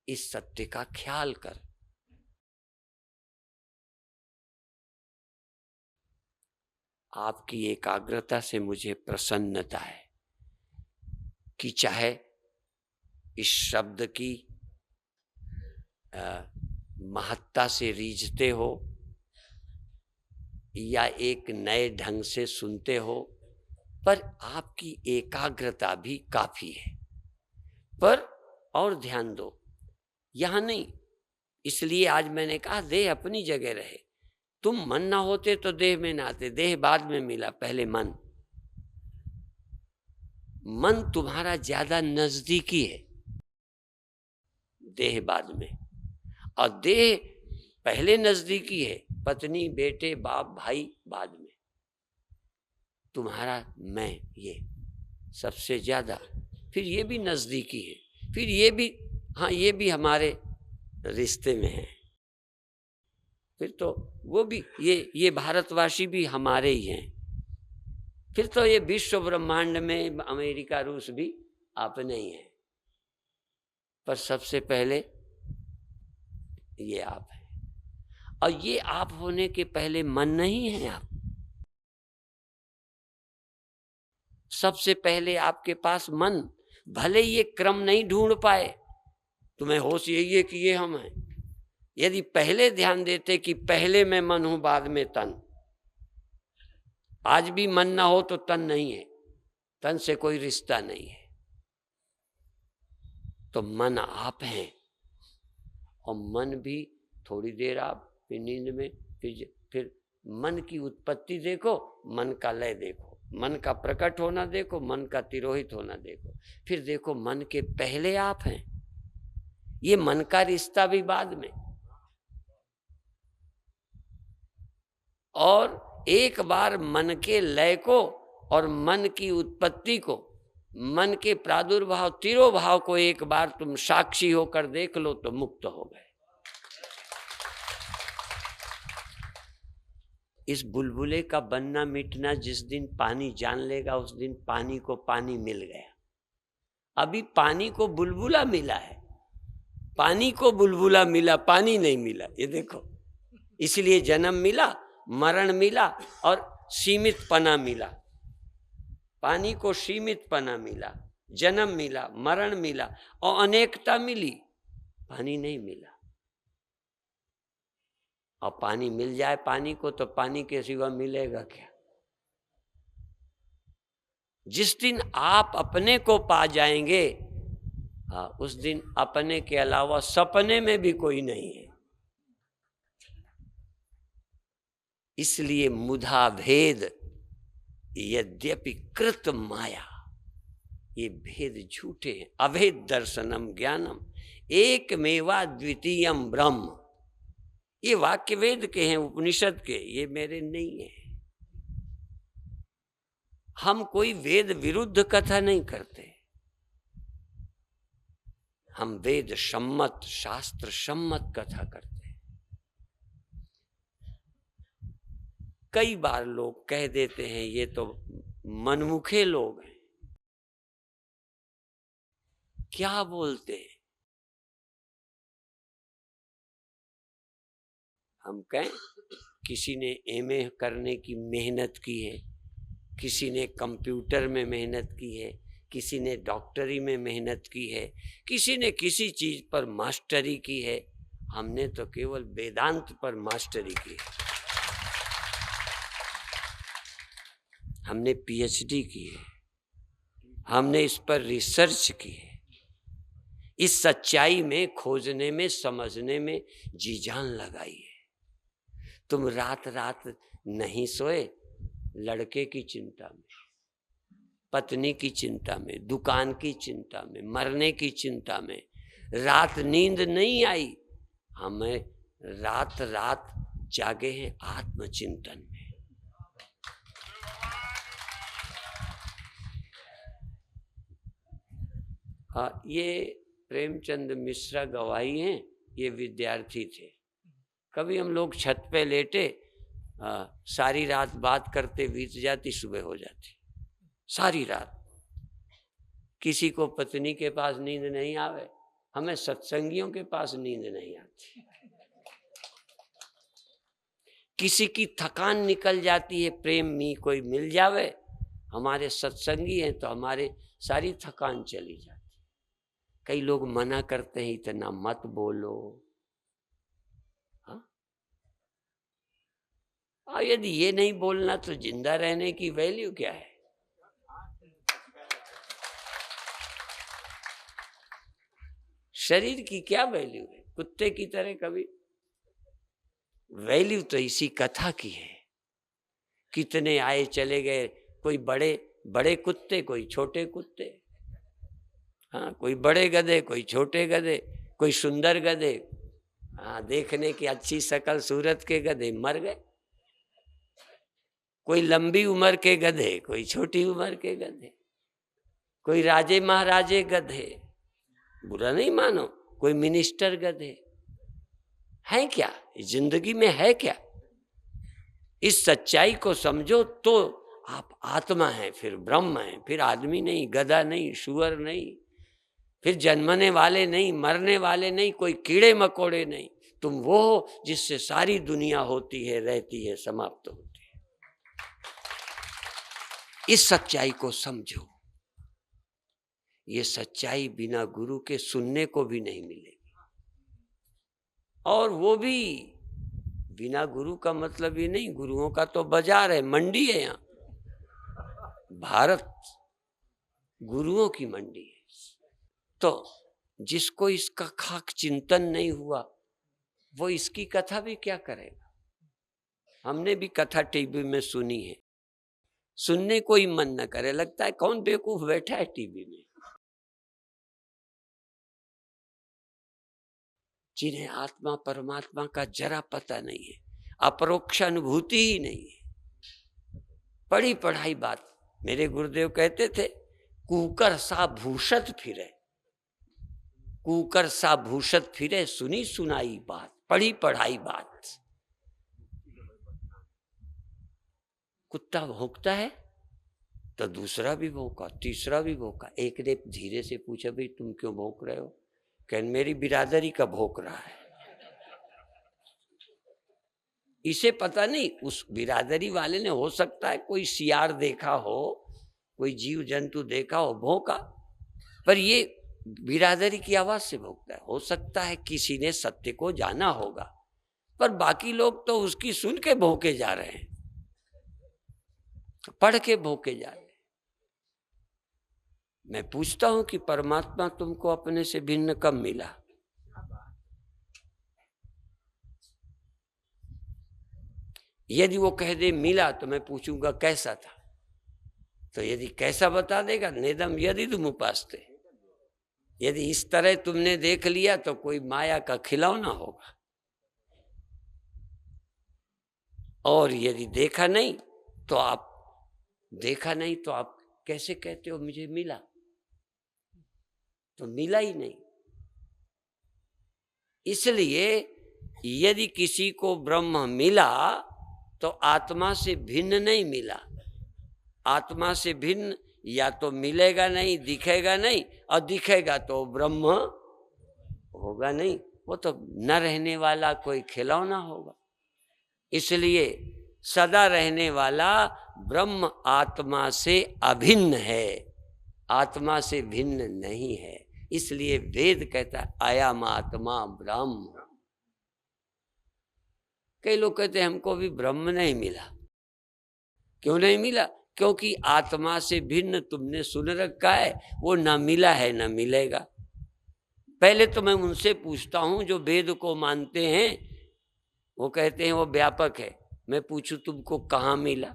इस सत्य का ख्याल कर। आपकी एकाग्रता से मुझे प्रसन्नता है कि चाहे इस शब्द की महत्ता से रीझते हो या एक नए ढंग से सुनते हो, पर आपकी एकाग्रता भी काफी है। पर और ध्यान दो, यहां नहीं, इसलिए आज मैंने कहा देह अपनी जगह रहे। तुम मन ना होते तो देह में ना आते, देह बाद में मिला, पहले मन। मन तुम्हारा ज्यादा नजदीकी है, देह बाद में, और देह पहले नजदीकी है, पत्नी बेटे बाप भाई बाद में। तुम्हारा मैं ये सबसे ज्यादा, फिर ये भी नजदीकी है, फिर ये भी, हाँ ये भी हमारे रिश्ते में है, फिर तो वो भी, ये भारतवासी भी हमारे ही हैं, फिर तो ये विश्व ब्रह्मांड में अमेरिका रूस भी अपने ही हैं, पर सबसे पहले ये आप हैं। और ये आप होने के पहले मन नहीं है आप, सबसे पहले आपके पास मन। भले ये क्रम नहीं ढूंढ पाए, तुम्हें होश यही है कि ये हम हैं। यदि पहले ध्यान देते कि पहले मैं मन हूं बाद में तन, आज भी मन ना हो तो तन नहीं है, तन से कोई रिश्ता नहीं है। तो मन आप हैं, और मन भी थोड़ी देर आप फिर नींद में, फिर मन की उत्पत्ति देखो, मन का लय देखो, मन का प्रकट होना देखो, मन का तिरोहित होना देखो, फिर देखो मन के पहले आप हैं। ये मन का रिश्ता भी बाद में। और एक बार मन के लय को और मन की उत्पत्ति को, मन के प्रादुर्भाव तिरोभाव को एक बार तुम साक्षी होकर देख लो तो मुक्त हो गए। इस बुलबुले का बनना मिटना जिस दिन पानी जान लेगा, उस दिन पानी को पानी मिल गया। अभी पानी को बुलबुला मिला है, पानी को बुलबुला मिला, पानी नहीं मिला। ये देखो, इसलिए जन्म मिला, मरण मिला और सीमित पना मिला। पानी को सीमित पना मिला, जन्म मिला, मरण मिला और अनेकता मिली, पानी नहीं मिला। और पानी मिल जाए पानी को तो पानी के सिवा मिलेगा क्या? जिस दिन आप अपने को पा जाएंगे, उस दिन अपने के अलावा सपने में भी कोई नहीं है। इसलिए मुधा भेद यद्यपि कृत माया, ये भेद झूठे हैं। अभेद दर्शनम ज्ञानम एकमेवा द्वितीयम ब्रह्म, ये वाक्य वेद के हैं, उपनिषद के, ये मेरे नहीं है। हम कोई वेद विरुद्ध कथा नहीं करते, हम वेद सम्मत, शास्त्र सम्मत कथा करते हैं। कई बार लोग कह देते हैं ये तो मनमुखे लोग हैं। क्या बोलते हैं? हम कहें किसी ने एमए करने की मेहनत की है, किसी ने कंप्यूटर में मेहनत की है, किसी ने डॉक्टरी में मेहनत की है, किसी ने किसी चीज पर मास्टरी की है। हमने तो केवल वेदांत पर मास्टरी की है, हमने पीएचडी की है, हमने इस पर रिसर्च की है। इस सच्चाई में खोजने में, समझने में जी जान लगाई है। तुम रात रात नहीं सोए, लड़के की चिंता में, पत्नी की चिंता में, दुकान की चिंता में, मरने की चिंता में, रात नींद नहीं आई। हमें रात रात जागे हैं आत्मचिंतन में। हाँ, ये प्रेमचंद मिश्रा गवाही हैं, ये विद्यार्थी थे। कभी हम लोग छत पे लेटे, सारी रात बात करते बीत जाती, सुबह हो जाती, सारी रात। किसी को पत्नी के पास नींद नहीं आवे, हमें सत्संगियों के पास नींद नहीं आती। किसी की थकान निकल जाती है, प्रेम में कोई मिल जावे, हमारे सत्संगी हैं तो हमारे सारी थकान चली जाती। कई लोग मना करते हैं इतना मत बोलो। और यदि ये नहीं बोलना तो जिंदा रहने की वैल्यू क्या है? शरीर की क्या वैल्यू है? कुत्ते की तरह कभी वैल्यू तो इसी कथा की है। कितने आए चले गए, कोई बड़े बड़े कुत्ते, कोई छोटे कुत्ते, हाँ, कोई बड़े गधे, कोई छोटे गधे, कोई सुंदर गधे, हाँ, देखने की अच्छी शकल सूरत के गधे मर गए। कोई लंबी उम्र के गधे, कोई छोटी उम्र के गधे, कोई राजे महाराजे गधे, बुरा नहीं मानो, कोई मिनिस्टर गधे। है क्या जिंदगी में? है क्या? इस सच्चाई को समझो तो आप आत्मा हैं, फिर ब्रह्म हैं, फिर आदमी नहीं, गधा नहीं, सुअर नहीं, फिर जन्मने वाले नहीं, मरने वाले नहीं, कोई कीड़े मकोड़े नहीं। तुम वो हो जिससे सारी दुनिया होती है, रहती है, समाप्त होती है। इस सच्चाई को समझो। ये सच्चाई बिना गुरु के सुनने को भी नहीं मिलेगी, और वो भी बिना गुरु का मतलब ये नहीं, गुरुओं का तो बाजार है, मंडी है यहाँ। भारत गुरुओं की मंडी है। तो जिसको इसका खाक चिंतन नहीं हुआ वो इसकी कथा भी क्या करेगा। हमने भी कथा टीवी में सुनी है, सुनने को ही मन न करे, लगता है कौन बेवकूफ बैठा है टीवी में। जिन्हें आत्मा परमात्मा का जरा पता नहीं है, अपरोक्ष अनुभूति ही नहीं है। पढ़ी पढ़ाई बात। मेरे गुरुदेव कहते थे, कुकर सा भूषत फिरे, कुकर सा भूषत फिरे, सुनी सुनाई बात, पढ़ी पढ़ाई बात। कुत्ता भौंकता है तो दूसरा भी भौंका, तीसरा भी भौंका। एक ने धीरे से पूछा, भाई तुम क्यों भौंक रहे हो? कहने मेरी बिरादरी का भौंक रहा है। इसे पता नहीं, उस बिरादरी वाले ने हो सकता है कोई सियार देखा हो, कोई जीव जंतु देखा हो, भौंका, पर ये बिरादरी की आवाज से भौंकता है। हो सकता है किसी ने सत्य को जाना होगा, पर बाकी लोग तो उसकी सुन के भौंके जा रहे हैं, पढ़ के भौंके जा रहे हैं। मैं पूछता हूं कि परमात्मा तुमको अपने से भिन्न कब मिला? यदि वो कह दे मिला तो मैं पूछूंगा कैसा था, तो यदि कैसा बता देगा, नेदम यदि तुम उपासते, यदि इस तरह तुमने देख लिया तो कोई माया का खिलौना होगा। और यदि देखा नहीं तो आप कैसे कहते हो मुझे मिला? तो मिला ही नहीं। इसलिए यदि किसी को ब्रह्म मिला तो आत्मा से भिन्न नहीं मिला। आत्मा से भिन्न या तो मिलेगा नहीं, दिखेगा नहीं, और दिखेगा तो ब्रह्म होगा नहीं, वो तो न रहने वाला कोई खिलौना होगा। इसलिए सदा रहने वाला ब्रह्म आत्मा से अभिन्न है, आत्मा से भिन्न नहीं है। इसलिए वेद कहता है अयम आत्मा ब्रह्म। कई लोग कहते हैं हमको भी ब्रह्म नहीं मिला। क्यों नहीं मिला? क्योंकि आत्मा से भिन्न तुमने सुन रखा है, वो ना मिला है ना मिलेगा। पहले तो मैं उनसे पूछता हूं जो वेद को मानते हैं, वो कहते हैं वो व्यापक है। मैं पूछूं तुमको कहाँ मिला?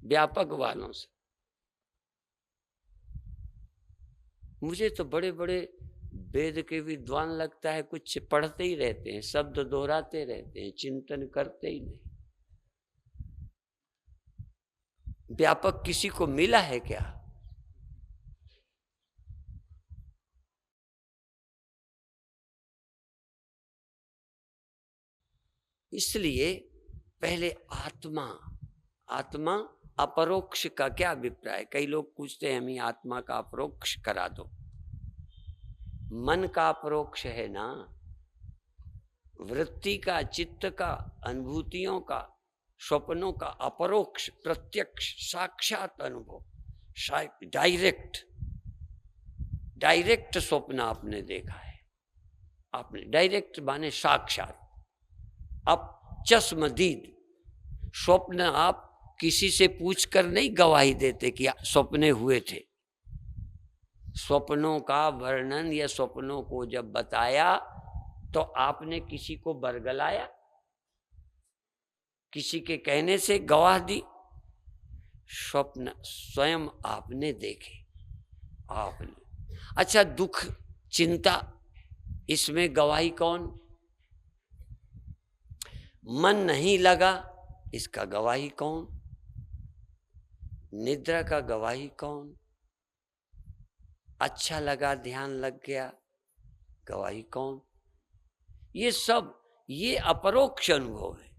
व्यापक वालों से। मुझे तो बड़े बड़े वेद के विद्वान लगता है कुछ पढ़ते ही रहते हैं, शब्द दोहराते रहते हैं, चिंतन करते ही नहीं। व्यापक किसी को मिला है क्या? इसलिए पहले आत्मा अपरोक्ष का क्या अभिप्राय? कई लोग पूछते हैं हमें आत्मा का अपरोक्ष करा दो। मन का अपरोक्ष है ना, वृत्ति का, चित्त का, अनुभूतियों का, स्वप्नों का अपरोक्ष, प्रत्यक्ष, साक्षात अनुभव, डायरेक्ट स्वप्न आपने देखा है, आपने डायरेक्ट माने साक्षात। अब चश्मदीद स्वप्न आप किसी से पूछकर नहीं गवाही देते कि सपने हुए थे। स्वप्नों का वर्णन या स्वप्नों को जब बताया तो आपने किसी को बरगलाया, किसी के कहने से गवाह दी? स्वप्न स्वयं आपने देखे, आपने। अच्छा, दुख, चिंता, इसमें गवाही कौन? मन नहीं लगा, इसका गवाही कौन? निद्रा का गवाही कौन? अच्छा लगा, ध्यान लग गया, गवाही कौन? ये सब ये अपरोक्ष अनुभव है,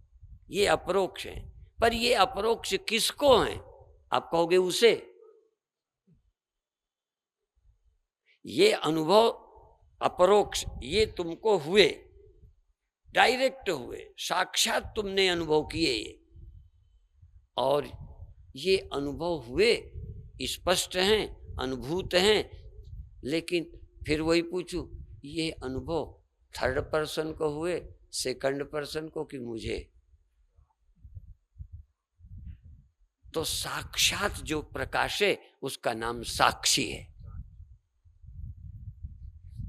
ये अपरोक्ष है। पर ये अपरोक्ष किसको है? आप कहोगे उसे। ये अनुभव अपरोक्ष ये तुमको हुए, डायरेक्ट हुए, साक्षात तुमने अनुभव किए ये, और ये अनुभव हुए, स्पष्ट हैं, अनुभूत हैं। लेकिन फिर वही पूछूं, ये अनुभव थर्ड पर्सन को हुए, सेकंड पर्सन को, कि मुझे? तो साक्षात जो प्रकाश है उसका नाम साक्षी है,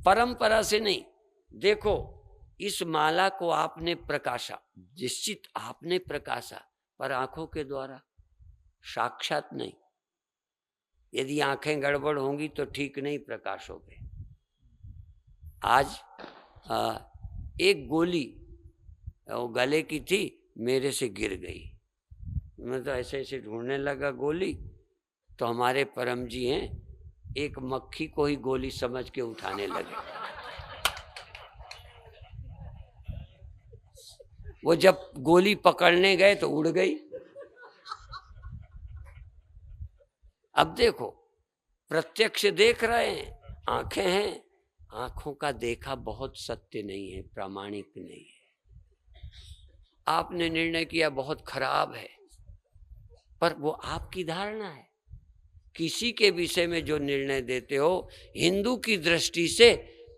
परंपरा से नहीं। देखो, इस माला को आपने प्रकाशा, निश्चित आपने प्रकाशा, पर आंखों के द्वारा, साक्षात नहीं। यदि आंखें गड़बड़ होंगी तो ठीक नहीं प्रकाशोगे। आज एक गोली वो गले की थी, मेरे से गिर गई। मैं तो ऐसे ऐसे ढूंढने लगा गोली, तो हमारे परम जी हैं, एक मक्खी को ही गोली समझ के उठाने लगे। वो जब गोली पकड़ने गए तो उड़ गई। अब देखो, प्रत्यक्ष देख रहे हैं, आंखें हैं, आंखों का देखा बहुत सत्य नहीं है, प्रामाणिक नहीं है। आपने निर्णय किया बहुत खराब है, पर वो आपकी धारणा है। किसी के विषय में जो निर्णय देते हो, हिंदू की दृष्टि से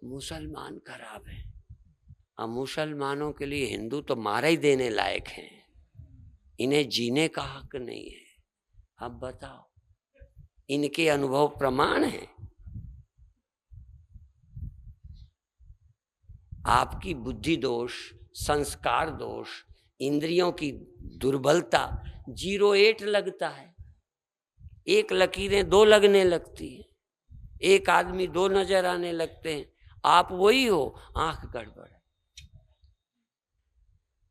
मुसलमान खराब है, अब मुसलमानों के लिए हिंदू तो मारा ही देने लायक हैं, इन्हें जीने का हक नहीं है। अब बताओ, इनके अनुभव प्रमाण है। आपकी बुद्धि दोष, संस्कार दोष, इंद्रियों की दुर्बलता 08 लगता है। एक लकीरें 2 लगने लगती हैं, एक आदमी 2 नजर आने लगते हैं। आप वही हो, आंख गड़बड़ है।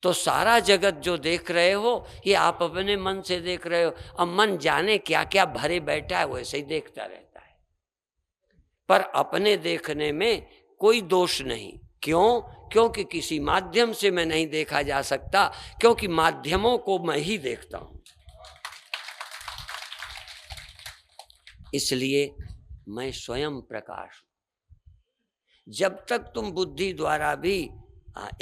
तो सारा जगत जो देख रहे हो, ये आप अपने मन से देख रहे हो। अब मन जाने क्या क्या भरे बैठा है, वैसे ही देखता रहता है, पर अपने देखने में कोई दोष नहीं। क्यों? क्योंकि किसी माध्यम से मैं नहीं देखा जा सकता, क्योंकि माध्यमों को मैं ही देखता हूं। इसलिए मैं स्वयं प्रकाश हूं। जब तक तुम बुद्धि द्वारा भी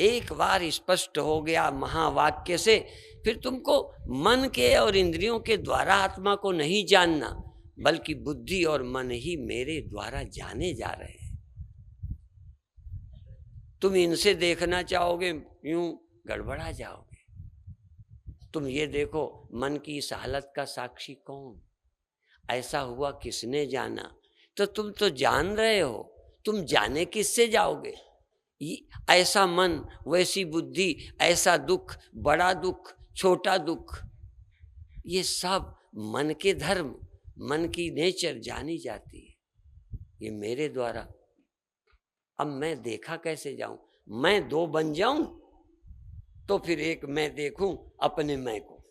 एक बार स्पष्ट हो गया महावाक्य से, फिर तुमको मन के और इंद्रियों के द्वारा आत्मा को नहीं जानना, बल्कि बुद्धि और मन ही मेरे द्वारा जाने जा रहे हैं। तुम इनसे देखना चाहोगे, यूं गड़बड़ा जाओगे। तुम ये देखो, मन की इस हालत का साक्षी कौन? ऐसा हुआ किसने जाना? तो तुम तो जान रहे हो, तुम जाने किससे जाओगे? ऐसा मन, वैसी बुद्धि, ऐसा दुख, बड़ा दुख, छोटा दुख, ये सब मन के धर्म, मन की नेचर जानी जाती है, ये मेरे द्वारा। अब मैं देखा कैसे जाऊं? मैं 2 बन जाऊं तो फिर एक मैं देखूं अपने मैं को।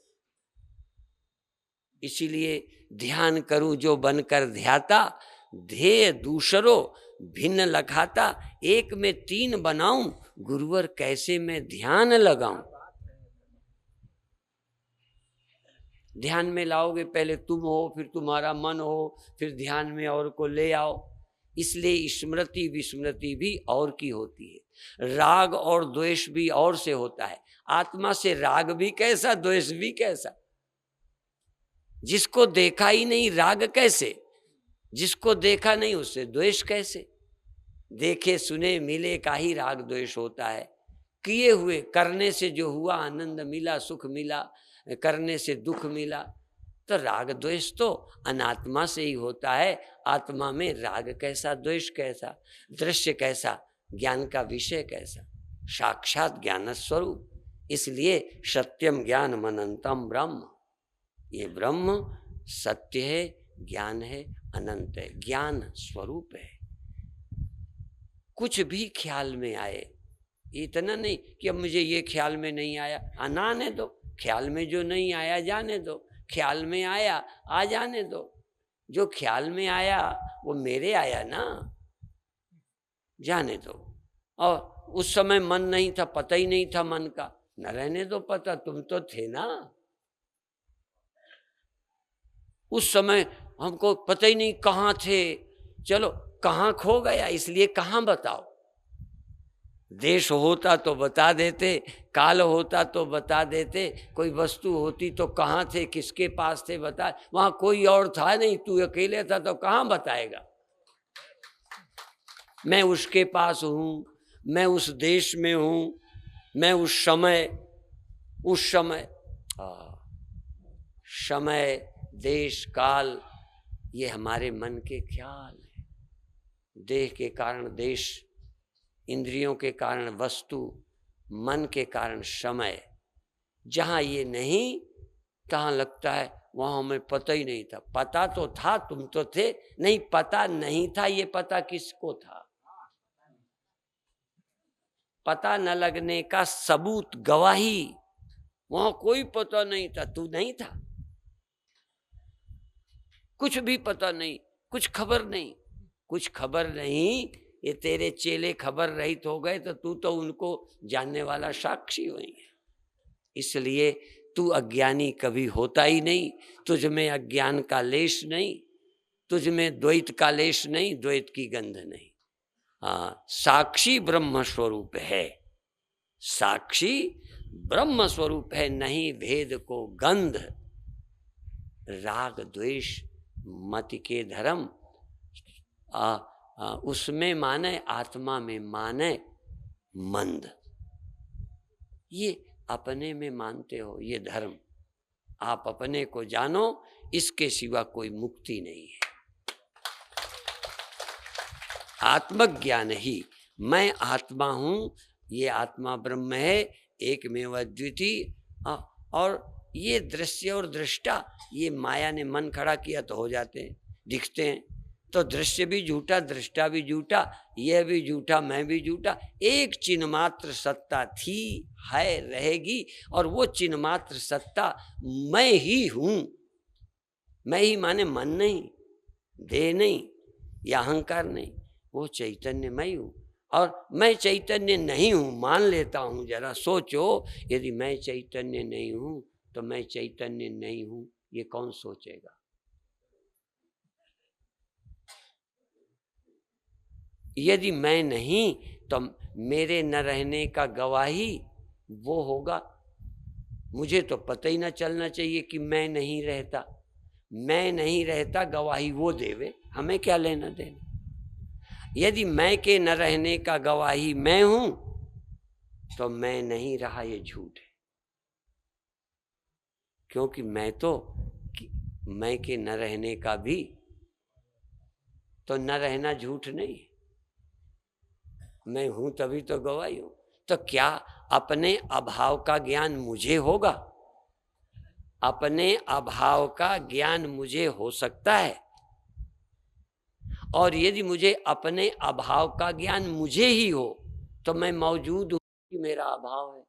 इसीलिए ध्यान करूं जो बनकर ध्याता, ध्येय दूसरो भिन्न लखाता, एक में 3 बनाऊं, गुरुवर कैसे मैं ध्यान लगाऊं। ध्यान में लाओगे, पहले तुम हो, फिर तुम्हारा मन हो, फिर ध्यान में और को ले आओ। इसलिए स्मृति विस्मृति भी और की होती है, राग और द्वेष भी और से होता है। आत्मा से राग भी कैसा, द्वेष भी कैसा? जिसको देखा ही नहीं, राग कैसे? जिसको देखा नहीं, उससे द्वेष कैसे? देखे सुने मिले का ही राग द्वेष होता है। किए हुए, करने से जो हुआ आनंद मिला, सुख मिला, करने से दुख मिला, तो राग द्वेष तो अनात्मा से ही होता है। आत्मा में राग कैसा, द्वेष कैसा, दृश्य कैसा, ज्ञान का विषय कैसा? साक्षात ज्ञान स्वरूप। इसलिए सत्यम ज्ञान मनंतम ब्रह्म, ये ब्रह्म सत्य है, ज्ञान है, अनंत है, ज्ञान स्वरूप है। कुछ भी ख्याल में आए, इतना नहीं कि अब मुझे ये ख्याल में नहीं आया, आने दो। ख्याल में जो नहीं आया जाने दो, ख्याल में आया आ जाने दो। जो ख्याल में आया वो मेरे आया ना, जाने दो। और उस समय मन नहीं था, पता ही नहीं था मन का, न रहने दो पता, तुम तो थे ना। उस समय हमको पता ही नहीं कहाँ थे, चलो कहाँ खो गया, इसलिए कहाँ बताओ। देश होता तो बता देते, काल होता तो बता देते, कोई वस्तु होती तो कहाँ थे, किसके पास थे बता। वहाँ कोई और था नहीं, तू अकेले था तो कहाँ बताएगा। मैं उसके पास हूँ, मैं उस देश में हूँ, मैं उस समय समय, देश, काल, ये हमारे मन के ख्याल हैं। देह के कारण देश, इंद्रियों के कारण वस्तु, मन के कारण समय। जहाँ ये नहीं, तहाँ लगता है वहाँ हमें पता ही नहीं था। पता तो था, तुम तो थे, नहीं पता नहीं था। ये पता किसको था? पता न लगने का सबूत, गवाही, वहां कोई पता नहीं था, तू नहीं था, कुछ भी पता नहीं, कुछ खबर नहीं। कुछ खबर नहीं, ये तेरे चेले खबर रहित हो गए तो तू तो उनको जानने वाला साक्षी होंगे। इसलिए तू अज्ञानी कभी होता ही नहीं। तुझ में अज्ञान का लेश नहीं, तुझ में द्वैत का लेश नहीं, द्वैत की गंध नहीं। हाँ, साक्षी ब्रह्म स्वरूप है, साक्षी ब्रह्म स्वरूप है। नहीं भेद को गंध, राग द्वेष मति के धर्म, उसमें माने, आत्मा में माने मंद। ये अपने में मानते हो, ये धर्म। आप अपने को जानो, इसके सिवा कोई मुक्ति नहीं है। आत्मज्ञान ही, मैं आत्मा हूं, ये आत्मा ब्रह्म है, एकमेव अद्वितीय। और ये दृश्य और दृष्टा, ये माया ने मन खड़ा किया तो हो जाते हैं, दिखते हैं। तो दृश्य भी झूठा, दृष्टा भी झूठा, यह भी झूठा, मैं भी झूठा। एक चिन्ह मात्र सत्ता थी, है, रहेगी, और वो चिन्ह मात्र सत्ता मैं ही हूं। मैं ही माने मन नहीं, देह नहीं, या अहंकार नहीं, वो चैतन्य मैं हूं। और मैं चैतन्य नहीं हूं मान लेता हूं। जरा सोचो, यदि मैं चैतन्य नहीं हूं तो मैं चैतन्य नहीं हूं, ये कौन सोचेगा? यदि मैं नहीं तो मेरे न रहने का गवाही वो होगा। मुझे तो पता ही ना चलना चाहिए कि मैं नहीं रहता। मैं नहीं रहता, गवाही वो देवे, हमें क्या लेना देना। यदि मैं के न रहने का गवाही मैं हूं तो मैं नहीं रहा, ये झूठ है। क्योंकि मैं तो मैं के न रहने का भी तो न रहना झूठ नहीं, मैं हूं तभी तो गवाही हूं। तो क्या अपने अभाव का ज्ञान मुझे होगा? अपने अभाव का ज्ञान मुझे हो सकता है। और यदि मुझे अपने अभाव का ज्ञान मुझे ही हो तो मैं मौजूद हूं कि मेरा अभाव है।